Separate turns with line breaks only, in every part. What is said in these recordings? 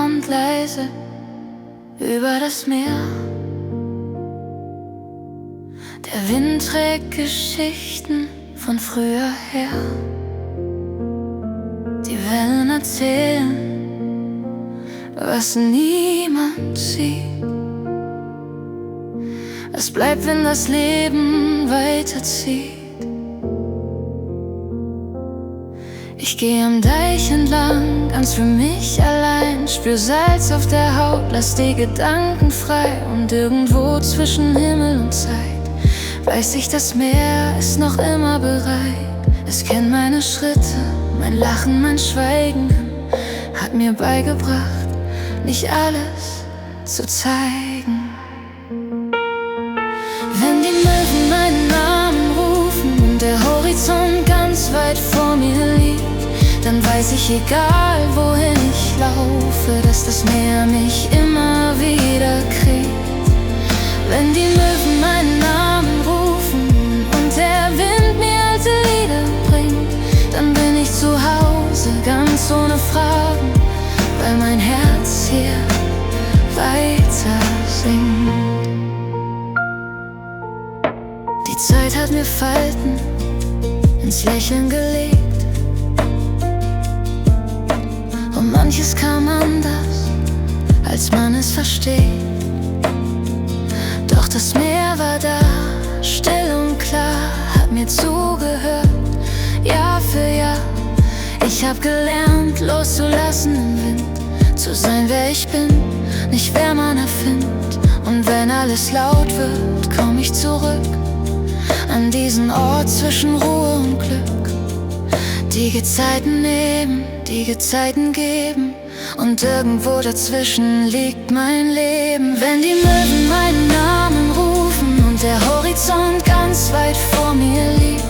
und leise über das Meer. Der Wind trägt Geschichten von früher her. Die Wellen erzählen, was niemand sieht. Was bleibt, wenn das Leben weiterzieht? Ich geh am Deich entlang, ganz für mich allein. Spür Salz auf der Haut, lass die Gedanken frei. Und irgendwo zwischen Himmel und Zeit weiß ich, das Meer ist noch immer bereit. Es kennt meine Schritte, mein Lachen, mein Schweigen. Hat mir beigebracht, nicht alles zu zeigen. Wenn die Möwen meinen Namen rufen und der Horizont ganz weit vor mir liegt, dann weiß ich, egal wohin ich laufe, dass das Meer mich immer wieder kriegt. Wenn die Möwen meinen Namen rufen und der Wind mir alte Lieder bringt, dann bin ich zu Hause, ganz ohne Fragen, weil mein Herz hier weiter singt. Die Zeit hat mir Falten ins Lächeln gelegt, und manches kam anders, als man es versteht. Doch das Meer war da, still und klar, hat mir zugehört, Jahr für Jahr. Ich hab gelernt, loszulassen im Wind, zu sein, wer ich bin, nicht wer man erfindet. Und wenn alles laut wird, komm ich zurück an diesen Ort zwischen Ruhe und Glück. Die Gezeiten nehmen, die Gezeiten geben, und irgendwo dazwischen liegt mein Leben. Wenn die Möwen meinen Namen rufen und der Horizont ganz weit vor mir liegt,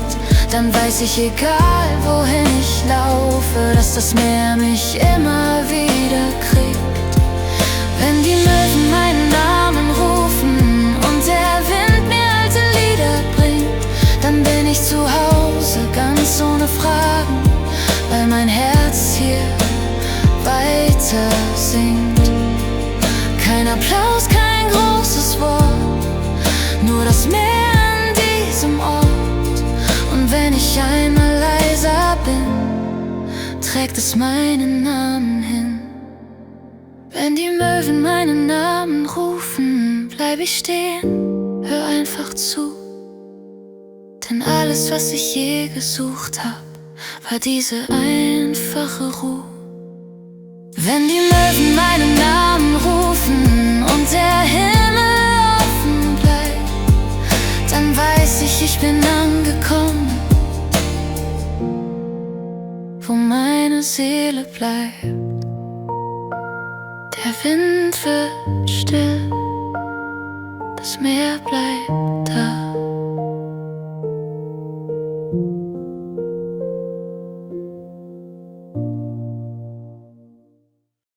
dann weiß ich, egal wohin ich laufe, dass das Meer mich immer wieder kriegt. Wenn die Möwen meinen Namen rufen und der Wind mir alte Lieder bringt, dann bin ich zu Hause, ganz ohne Fragen, weil mein Herz hier weiter singt. Kein Applaus, kein großes Wort, nur das Meer an diesem Ort. Und wenn ich einmal leiser bin, trägt es meinen Namen hin. Wenn die Möwen meinen Namen rufen, bleib ich stehen, hör einfach zu. Denn alles, was ich je gesucht hab, war diese einfache Ruhe. Wenn die Möwen meinen Namen rufen und der Himmel offen bleibt, dann weiß ich bin angekommen, wo meine Seele bleibt. Der Wind wird still, das Meer bleibt da.